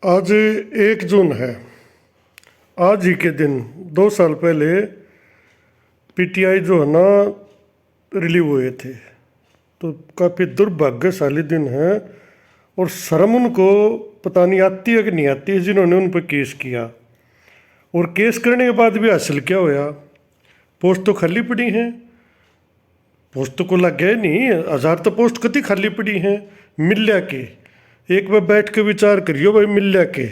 आज 1 जून है। आज ही के दिन 2 साल पहले पीटीआई जो है ना रिलीव हुए थे। तो काफ़ी दुर्भाग्यशाली दिन है और शर्म उनको पता नहीं आती है कि नहीं आती है जिन्होंने उन पर केस किया। और केस करने के बाद भी हासिल क्या होया? पोस्ट तो खाली पड़ी हैं। पोस्ट तो को लग गया नहीं, 1000 तो पोस्ट कति खाली पड़ी हैं मिल लिया के। एक बार बैठ के विचार करियो भाई मिल लिया के,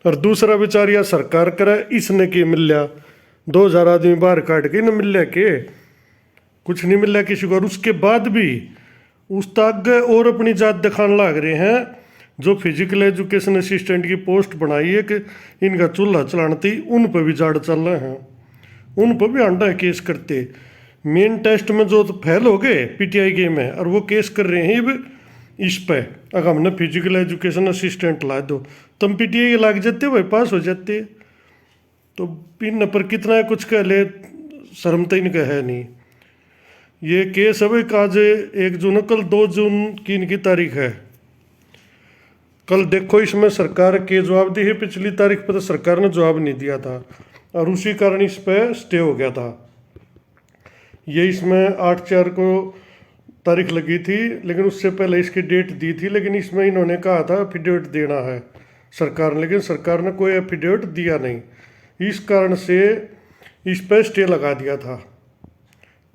और दूसरा विचार या सरकार करे इसने के मिल लिया 2000 आदमी बाहर काट के न मिल लिया के कुछ नहीं मिल लिया किसी को। और उसके बाद भी उस तक और अपनी जात दिखाने लग रहे हैं। जो फिजिकल एजुकेशन असिस्टेंट की पोस्ट बनाई है कि इनका चूल्हा चलानती, उन पर भी जाड़ चल रहे हैं, उन पर भी अंडा केस करते। मेन टेस्ट में जो तो फेल हो गए पीटीआई के में, और वो केस कर रहे हैं अब इस पे। अगर हमने फिजिकल एजुकेशन असिस्टेंट ला दो तुम पीटीआई के लाग जाते भाई, पास हो जाते। तो इन पर कितना कुछ कह ले, शर्म तो इनका है नहीं। ये केस अब आज 1 जून, कल 2 जून की इनकी तारीख है। कल देखो इसमें सरकार के जवाब दी है। पिछली तारीख पर तो सरकार ने जवाब नहीं दिया था और उसी कारण इस पर स्टे हो गया था। ये इसमें 8/4 को तारीख लगी थी, लेकिन उससे पहले इसकी डेट दी थी। लेकिन इसमें इन्होंने कहा था एफिडेविट देना है सरकार ने, लेकिन सरकार ने कोई एफिडेविट दिया नहीं। इस कारण से इस पर स्टे लगा दिया था।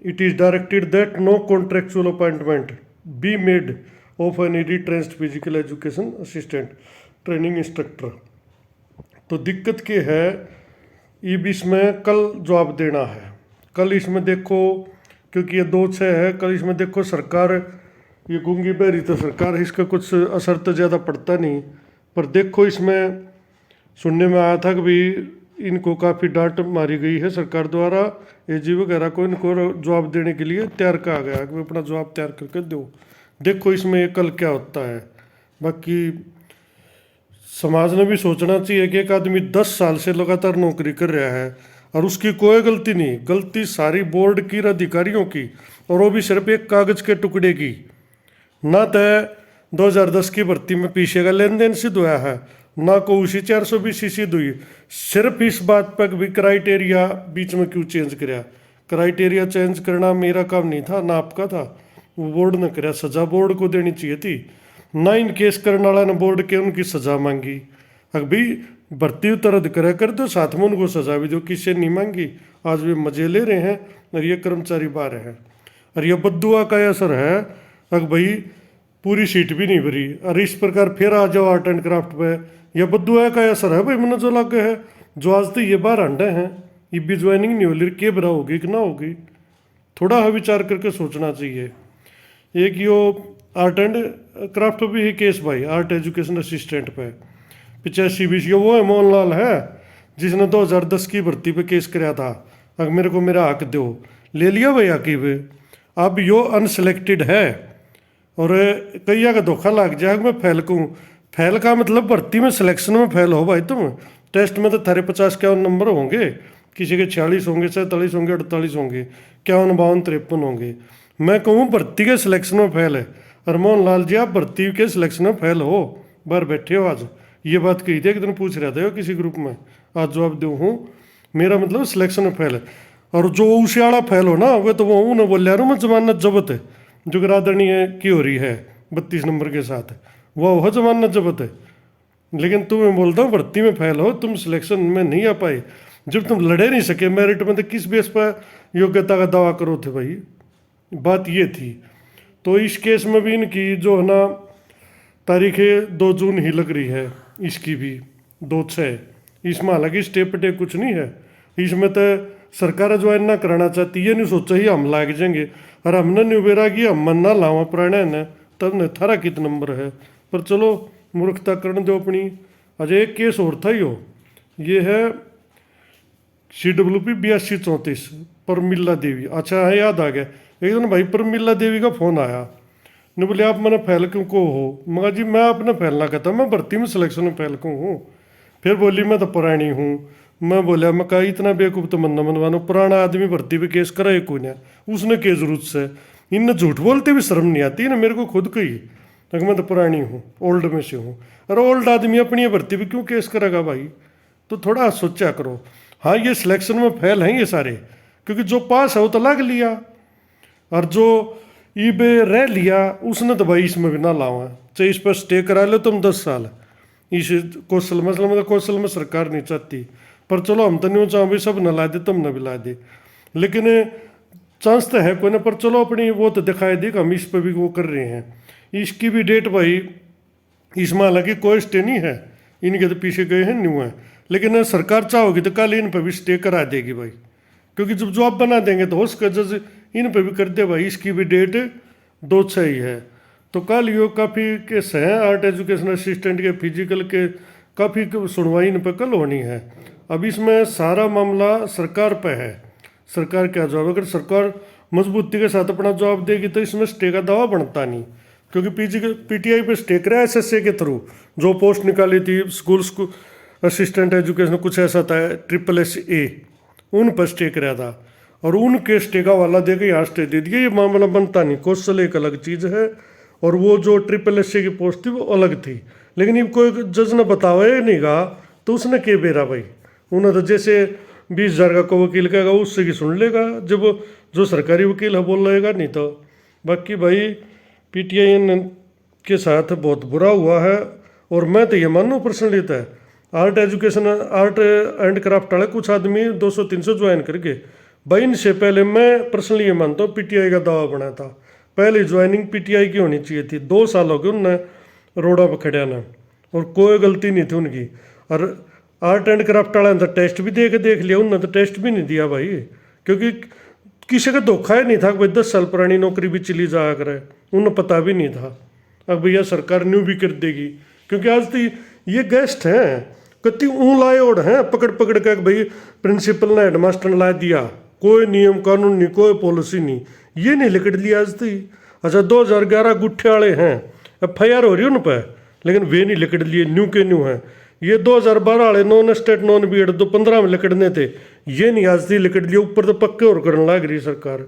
It is directed that no contractual appointment be made of any retrenched physical education assistant training instructor. तो दिक्कत क्या है, अब इसमें कल जवाब देना है। कल इसमें देखो, क्योंकि ये 2/6 है, कल इसमें देखो सरकार ये गूंगी बहरी तो सरकार इसका कुछ असर तो ज़्यादा पड़ता नहीं। पर देखो इसमें सुनने में आया था कि भाई इनको काफ़ी डांट मारी गई है सरकार द्वारा। एजी वगैरह को इनको जवाब देने के लिए तैयार कहा गया कि अपना जवाब तैयार करके दो। देखो इसमें ये कल क्या होता है। बाकी समाज ने भी सोचना चाहिए कि एक आदमी 10 साल से लगातार नौकरी कर रहा है और उसकी कोई गलती नहीं, गलती सारी बोर्ड की अधिकारियों की, और वो भी सिर्फ एक कागज़ के टुकड़े की। ना तो 2010 की भर्ती में पीछे का लेन देन सिद्ध हुआ है, ना को उसी 420 सिद्ध हुई। सिर्फ इस बात पर भी क्राइटेरिया बीच में क्यों चेंज कराया? क्राइटेरिया चेंज करना मेरा काम नहीं था, ना आपका था, वो बोर्ड ने कराया। सजा बोर्ड को देनी चाहिए थी, ना इन केस करने वाला ने बोर्ड के उनकी सजा मांगी। अभी भर्ती तो रद्द करे कर दो, साथ में उनको सजा भी दो, किससे नहीं मांगी। आज वे मजे ले रहे हैं और ये कर्मचारी बाहर हैं। और ये बद्दुआ का असर है, अगर भाई पूरी सीट भी नहीं भरी और इस प्रकार फिर आ जाओ आर्ट एंड क्राफ्ट पे, यह बद्दुआ का असर है भाई। मैंने जो लग गए है जो आज तो ये बाहर अंडे हैं, ये भी ज्वाइनिंग नहीं होली, के बरा होगी कि ना होगी, थोड़ा विचार करके सोचना चाहिए। एक यो आर्ट एंड क्राफ्ट भी है केस भाई, आर्ट एजुकेशन असिस्टेंट पे 85-20, वो है मोहनलाल है जिसने 2010 की भर्ती पे केस कराया था। अगर मेरे को मेरा हक दो, ले लिया भाई हकीब। अब यो अनसेलेक्टेड है और कई का धोखा लग जाए मैं फेल कहूँ। फेल का मतलब भर्ती में सिलेक्शन में फेल हो भाई तुम। टेस्ट में तो थारे 50-51 नंबर होंगे, किसी के 46 होंगे, 47 होंगे, 48 होंगे, 51, 52, 53 होंगे। मैं कहूँ भर्ती के सिलेक्शन में फेल है, और मोहनलाल जी आप भर्ती के सिलेक्शन में फेल हो, बाहर बैठे हो। आज ये बात कही थी, एक दिन पूछ रहा था किसी ग्रुप में, आज जवाब दो हूँ, मेरा मतलब सिलेक्शन में फेल है। और जो उसे वाला फेल हो ना, वो तो वो उन्हें बोल रहा मैं जमानत जब्त है जो गिरादरणीय की हो रही है 32 नंबर के साथ, वह जमानत जब्त है। लेकिन तुम्हें बोलता हूँ भर्ती में फेल हो, तुम सिलेक्शन में नहीं आ पाए, जब तुम लड़े नहीं सके मेरिट में, तो किस बेस पर योग्यता का दावा करो थे भाई? बात ये थी। तो इस केस में भी इनकी जो है ना तारीख 2 जून ही लग रही है, इसकी भी 2/6। इसमें हालांकि स्टेप पे कुछ नहीं है। इसमें तो सरकार ज्वाइन ना कराना चाहती, ये नहीं सोचा ही हम लाग जाएंगे, और हमने नहीं उबेरा कि हम मन ना लावा पुराने ने तब ने थारा कित नंबर है। पर चलो मूर्खता करने दो अपनी। अजय एक केस और था यो, ये है CWP 8234 परमिला देवी। अच्छा है, याद आ गया। एक दिन भाई परमिला देवी का फ़ोन आया, ने बोले आप मैंने फेल क्यों को हो? मगर जी मैं अपने फेल ना कहता, मैं भर्ती में सिलेक्शन में फेल क्यों हूँ? फिर बोली मैं तो पुरानी हूँ। मैं बोला मैं कहा इतना बेवकूफ़ तो मन मनवानो, पुराना आदमी भर्ती पे केस कराए कोई ना, उसने के जरूरत से। इनने झूठ बोलते भी शर्म नहीं आती ना, मेरे को खुद कही तो मैं तो पुरानी हूँ, ओल्ड में से हूँ। अरे ओल्ड आदमी अपनी भर्ती पे क्यों केस करेगा भाई? तो थोड़ा सोचा करो। हाँ, ये सिलेक्शन में फेल हैं ये सारे, क्योंकि जो पास है वो तो लग लिया, और जो ईबे रह लिया उसने तो भाई इसमें भी ना लावा। चाहे इस पर स्टे करा लो तुम 10 साल, इस कौशल मसले में तो कौशल में सरकार नहीं चाहती, पर चलो हम तो नहीं चाहो भाई सब न ला दे, तुम न भी ला दे, लेकिन चांस तो है कोई ना। पर चलो अपनी वो तो दिखाई दी कि हम इस पर भी वो कर रहे हैं। इसकी भी डेट भाई इसमें हालांकि कोई स्टे नहीं है, इनके तो पीछे गए हैं न्यू है, लेकिन सरकार चाहोगी तो कल इन पर भी स्टे करा देगी भाई, क्योंकि जब जॉब बना देंगे तो हो सके जज इन पर भी कर दे भाई। इसकी भी डेट 2/6 ही है। तो कल यो काफ़ी केस हैं आर्ट एजुकेशन असिस्टेंट के, फिजिकल के, काफ़ी सुनवाई इन पर कल होनी है। अब इसमें सारा मामला सरकार पे है, सरकार क्या जवाब। अगर सरकार मजबूती के साथ अपना जवाब देगी तो इसमें स्टे का दावा बनता नहीं, क्योंकि पीटीआई पे स्टे करा एसएसए के थ्रू, जो पोस्ट निकाली थी स्कूल असिस्टेंट एजुकेशन कुछ ऐसा था, SSSA, उन पर स्टे करा था, और उनके स्टे का वाला दे के यहाँ स्टे दे दिया। ये मामला बनता नहीं। कौशल एक अलग चीज़ है, और वो जो SSSA की पोस्ट थी वो अलग थी। लेकिन ये कोई जज ने बतावा ही नहीं कहा तो उसने के बेरा भाई, उन्हें तो जैसे 20,000 का को वकील कहेगा उससे की सुन लेगा, जब जो सरकारी वकील है बोल रहेगा नहीं तो। बाकी भाई पीटीआई के साथ बहुत बुरा हुआ है, और मैं तो ये मानूँ पर्सनली तो art education art and craft वाले कुछ आदमी 200-300 ज्वाइन करके भाई, इनसे पहले मैं पर्सनली ये मानता हूँ पीटीआई का दावा बना था। पहले ज्वाइनिंग पीटीआई की होनी चाहिए थी। 2 साल हो गए उनने रोड़ा पर खड़ा ना, और कोई गलती नहीं थी उनकी। और आर्ट एंड क्राफ्ट वाले ने तो टेस्ट भी देख लिया, उनने तो टेस्ट भी नहीं दिया भाई, क्योंकि किसी का धोखा ही नहीं था कि भाई 10 साल पुरानी नौकरी भी चली जाया करे, उन्हें पता भी नहीं था। अब भैया सरकार न्यू भी कर देगी, क्योंकि आज तो ये गेस्ट हैं कति ऊँ लाए ओढ़ हैं पकड़ पकड़ के भाई प्रिंसिपल ने हेडमास्टर ने ला दिया, कोई नियम कानून नहीं, कोई पॉलिसी नहीं, ये नहीं लिखट लिया आज तक। अच्छा 2011 गुट्ठे वाले हैं, FIR हो रही है उन पर, लेकिन वे नहीं लिखट लिए, न्यू के न्यू हैं। ये 2012 वाले नॉन स्टेट नॉन बीएड 2015 में लिखटने थे, ये नहीं आज तक लिखट लिए, ऊपर तो पक्के और करने लग रही सरकार।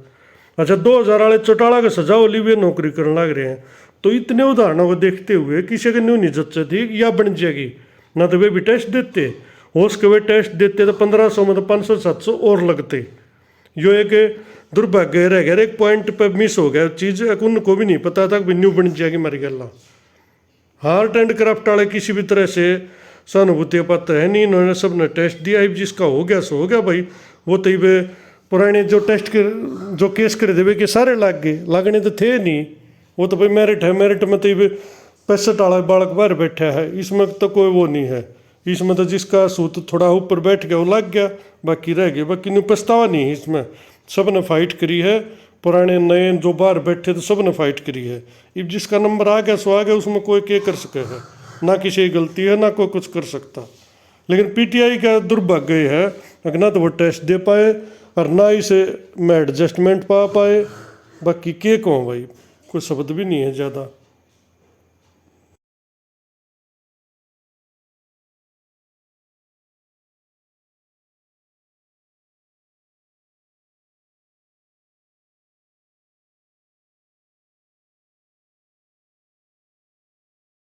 अच्छा 2000 वाले चौटाला के सजा होली वे नौकरी करने लग रहे हैं। तो इतने उदाहरणों को देखते हुए किसी के न्यू नहीं जच्चे थी या बन जाएगी ना, तो वे भी टेस्ट देते, हो सके वे टेस्ट देते तो 1500 में तो 500-700 और लगते। यो एक दुर्भाग्य रह गया, एक पॉइंट पर मिस हो गया चीज़, उनको भी नहीं पता था कि न्यू बन जाएगी मर गया। आर्ट एंड क्राफ्ट वाले किसी भी तरह से सहानुभूति पात्र है नहीं, इन्होंने सब ने टेस्ट दिया, जिसका हो गया सो हो गया भाई। वो तो वे पुराने जो टेस्ट के जो केस करे थे वे के सारे लाग गए, लागने तो थे नहीं। वो तो भाई मेरिट है, मेरिट में तो ये 65 वाला बालक बाहर बैठा है, इसमें तो कोई वो नहीं है। इसमें तो जिसका सूत थोड़ा ऊपर बैठ गया वो लग गया, बाकी रह गए। बाकी न्यू पछतावा नहीं है इसमें, सब ने फाइट करी है, पुराने नए जो बाहर बैठे तो सब ने फाइट करी है। अब जिसका नंबर आ गया सो आ गया, उसमें कोई क्या कर सके है, ना किसी की गलती है ना कोई कुछ कर सकता। लेकिन पीटीआई का दुर्भाग्य है ना तो वो टेस्ट दे पाए और ना इसे में एडजस्टमेंट पा पाए। बाकी के कहूँ भाई, कोई शब्द भी नहीं है ज़्यादा।